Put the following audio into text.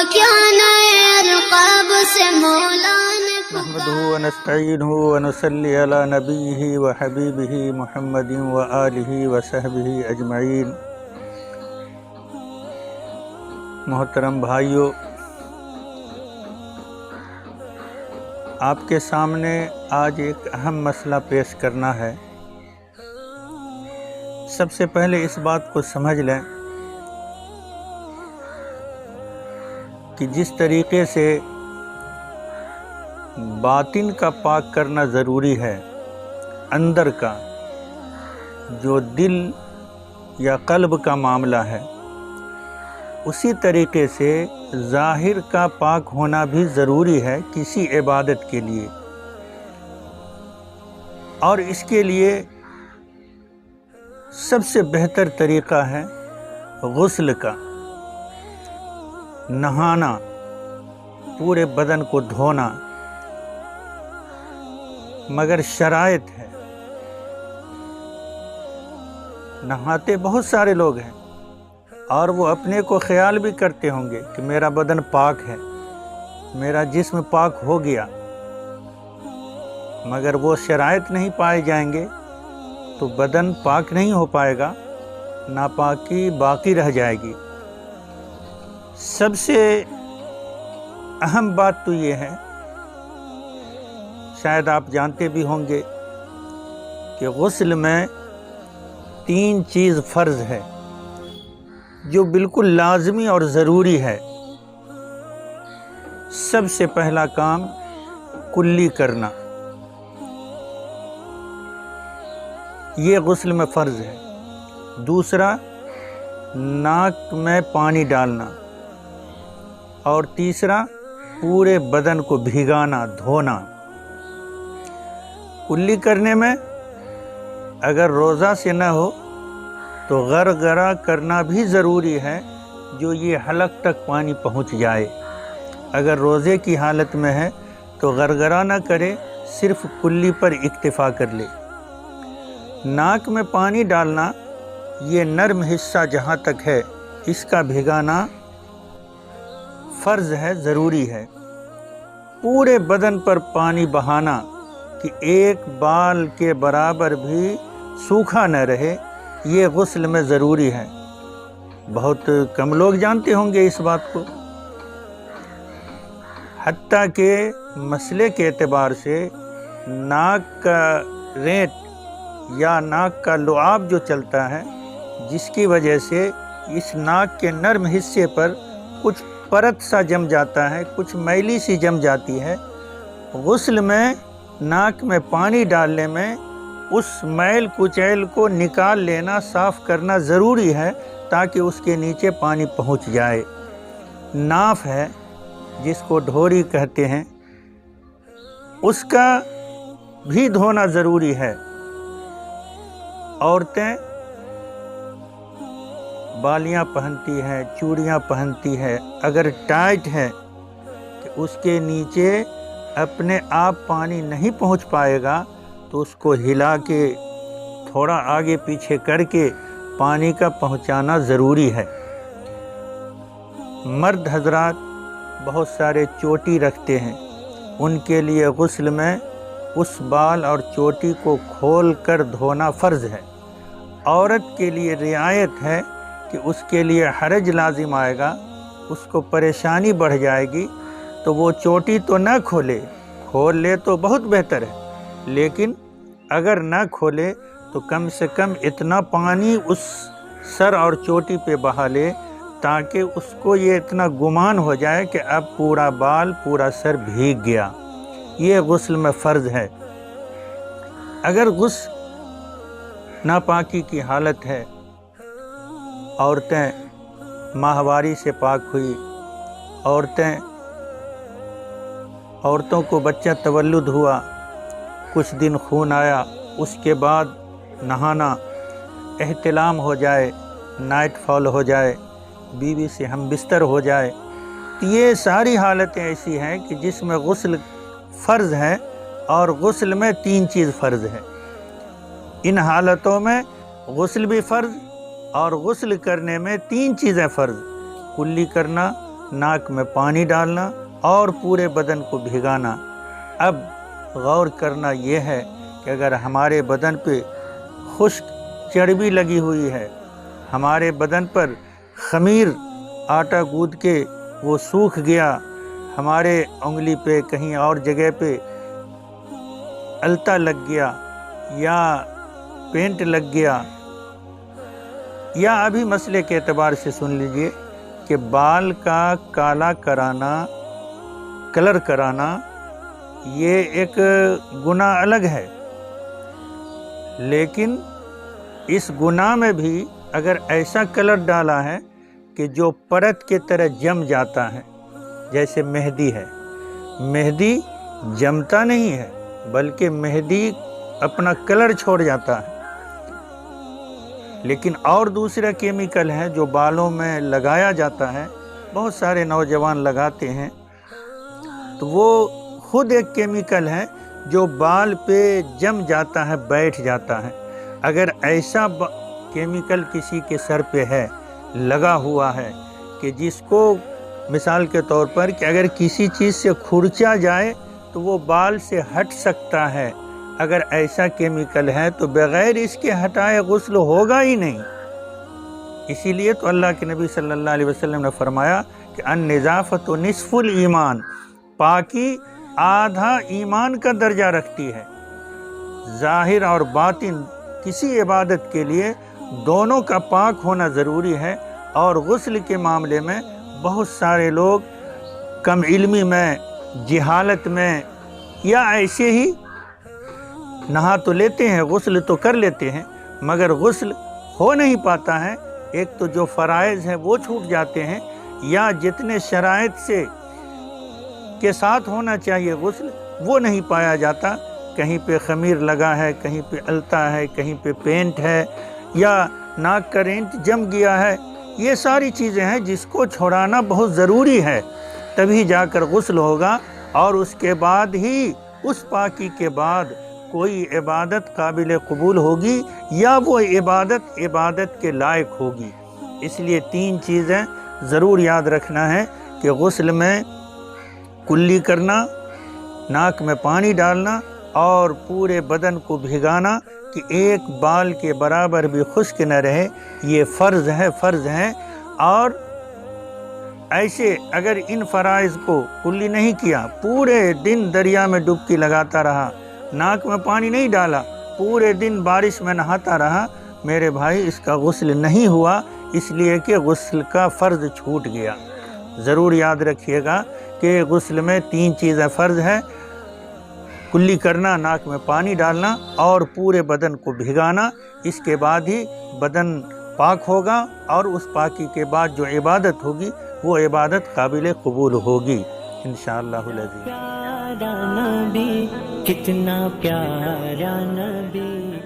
क्या नए अलक़ाब से मौला ने नहमदुहु व नस्तईनुहु व नुसल्ली अला नबीही व हबीबिही मुहम्मदिन व आलिही व सहबिही अजमईन। मोहतरम भाइयों, आपके सामने आज एक अहम मसला पेश करना है। सबसे पहले इस बात को समझ लें कि जिस तरीके से बातिन का पाक करना ज़रूरी है, अंदर का जो दिल या कल्ब का मामला है, उसी तरीके से ज़ाहिर का पाक होना भी ज़रूरी है किसी इबादत के लिए। और इसके लिए सबसे बेहतर तरीक़ा है गुस्ल का, नहाना, पूरे बदन को धोना। मगर शराइत है, नहाते बहुत सारे लोग हैं और वो अपने को ख्याल भी करते होंगे कि मेरा बदन पाक है, मेरा जिस्म पाक हो गया, मगर वो शराइत नहीं पाए जाएंगे तो बदन पाक नहीं हो पाएगा, नापाकी बाकी रह जाएगी। सबसे अहम बात तो ये है, शायद आप जानते भी होंगे कि गुस्ल में 3 चीज़ फ़र्ज़ है जो बिल्कुल लाज़मी और ज़रूरी है। सबसे पहला काम कुल्ली करना, ये गुस्ल में फ़र्ज़ है। दूसरा, नाक में पानी डालना। और तीसरा, पूरे बदन को भिगाना, धोना। कुल्ली करने में अगर रोज़ा से न हो तो गरगरा करना भी ज़रूरी है, जो ये हलक तक पानी पहुंच जाए। अगर रोज़े की हालत में है तो गरगरा न करे, सिर्फ कुल्ली पर इक्तिफ़ा कर ले। नाक में पानी डालना, ये नर्म हिस्सा जहाँ तक है, इसका भिगाना फ़र्ज़ है, ज़रूरी है। पूरे बदन पर पानी बहाना कि एक बाल के बराबर भी सूखा न रहे, ये गुस्ल में ज़रूरी है। बहुत कम लोग जानते होंगे इस बात को। हत्ता के मसले के एतबार से नाक का रेंट या नाक का लुआब जो चलता है, जिसकी वजह से इस नाक के नर्म हिस्से पर कुछ परत सा जम जाता है, कुछ मैली सी जम जाती है। गुस्ल में नाक में पानी डालने में उस मैल कुचैल को निकाल लेना, साफ़ करना ज़रूरी है, ताकि उसके नीचे पानी पहुंच जाए। नाफ है, जिसको ढोरी कहते हैं, उसका भी धोना ज़रूरी है। औरतें बालियां पहनती हैं, चूड़ियां पहनती है, अगर टाइट है कि उसके नीचे अपने आप पानी नहीं पहुंच पाएगा तो उसको हिला के थोड़ा आगे पीछे करके पानी का पहुंचाना ज़रूरी है। मर्द हजरात बहुत सारे चोटी रखते हैं, उनके लिए गुस्ल में उस बाल और चोटी को खोल कर धोना फ़र्ज़ है। औरत के लिए रियायत है कि उसके लिए हरज लाजिम आएगा, उसको परेशानी बढ़ जाएगी, तो वो चोटी तो न खोले, खोल ले तो बहुत बेहतर है, लेकिन अगर न खोले तो कम से कम इतना पानी उस सर और चोटी पे बहा ले ताकि उसको ये इतना गुमान हो जाए कि अब पूरा बाल, पूरा सर भीग गया। ये गुस्ल में फ़र्ज़ है। अगर गुस्ल नापाकी की हालत है, औरतें माहवारी से पाक हुई, औरतों को बच्चा तवल्लुद हुआ, कुछ दिन खून आया, उसके बाद नहाना, एहतिलाम हो जाए, नाइट फॉल हो जाए, बीवी से हम बिस्तर हो जाए, तो ये सारी हालतें ऐसी हैं कि जिसमें गुस्ल फ़र्ज़ है और गुस्ल में 3 चीज़ फ़र्ज़ है। इन हालतों में गुस्ल भी फ़र्ज़ और गुस्ल करने में 3 चीज़ें फ़र्ज़: कुल्ली करना, ناک میں پانی ڈالنا اور پورے بدن کو بھگانا۔ اب غور کرنا یہ ہے کہ اگر ہمارے بدن پہ خشک چربی لگی ہوئی ہے، ہمارے بدن پر خمیر آٹا گوندھ کے وہ سوکھ گیا، ہمارے انگلی پہ کہیں اور جگہ پہ التا لگ گیا یا پینٹ لگ گیا، یا ابھی مسئلے کے اعتبار سے سن لیجئے کہ بال کا کالا کرانا، کلر کرانا، یہ ایک گناہ الگ ہے، لیکن اس گناہ میں بھی اگر ایسا کلر ڈالا ہے کہ جو پرت کے طرح جم جاتا ہے، جیسے مہندی ہے، مہندی جمتا نہیں ہے بلکہ مہندی اپنا کلر چھوڑ جاتا ہے، لیکن اور دوسرا کیمیکل ہے جو بالوں میں لگایا جاتا ہے، بہت سارے نوجوان لگاتے ہیں، تو وہ خود ایک کیمیکل ہے جو بال پہ جم جاتا ہے، بیٹھ جاتا ہے۔ اگر ایسا کیمیکل کسی کے سر پہ ہے، لگا ہوا ہے، کہ جس کو مثال کے طور پر کہ اگر کسی چیز سے کھرچا جائے تو وہ بال سے ہٹ سکتا ہے، اگر ایسا کیمیکل ہے تو بغیر اس کے ہٹائے غسل ہوگا ہی نہیں۔ اسی لیے تو اللہ کے نبی صلی اللہ علیہ وسلم نے فرمایا کہ النظافۃ نصف الایمان، پاکی آدھا ایمان کا درجہ رکھتی ہے۔ ظاہر اور باطن کسی عبادت کے لیے دونوں کا پاک ہونا ضروری ہے، اور غسل کے معاملے میں بہت سارے لوگ کم علمی میں، جہالت میں، یا ایسے ہی نہا تو لیتے ہیں، غسل تو کر لیتے ہیں، مگر غسل ہو نہیں پاتا ہے۔ ایک تو جو فرائض ہیں وہ چھوٹ جاتے ہیں، یا جتنے شرائط سے کے ساتھ ہونا چاہیے غسل وہ نہیں پایا جاتا، کہیں پہ خمیر لگا ہے، کہیں پہ التا ہے، کہیں پہ پینٹ ہے، یا ناک کا رینٹ جم گیا ہے۔ یہ ساری چیزیں ہیں جس کو چھڑانا بہت ضروری ہے، تبھی جا کر غسل ہوگا، اور اس کے بعد ہی، اس پاکی کے بعد کوئی عبادت قابل قبول ہوگی، یا وہ عبادت کے لائق ہوگی۔ اس لیے 3 چیزیں ضرور یاد رکھنا ہے کہ غسل میں کلی کرنا، ناک میں پانی ڈالنا اور پورے بدن کو بھگانا کہ ایک بال کے برابر بھی خشک نہ رہے، یہ فرض ہے۔ اور ایسے اگر ان فرائض کو کلی نہیں کیا، پورے دن دریا میں ڈبکی لگاتا رہا، ناک میں پانی نہیں ڈالا، پورے دن بارش میں نہاتا رہا، میرے بھائی اس کا غسل نہیں ہوا، اس لیے کہ غسل کا فرض چھوٹ گیا۔ ضرور یاد رکھیے گا کہ غسل میں 3 چیزیں فرض ہے: کلی کرنا، ناک میں پانی ڈالنا اور پورے بدن کو بھگانا۔ اس کے بعد ہی بدن پاک ہوگا، اور اس پاکی کے بعد جو عبادت ہوگی وہ عبادت قابل قبول ہوگی انشاءاللہ العزیز۔ پیارا نبی، کتنا پیارا نبی،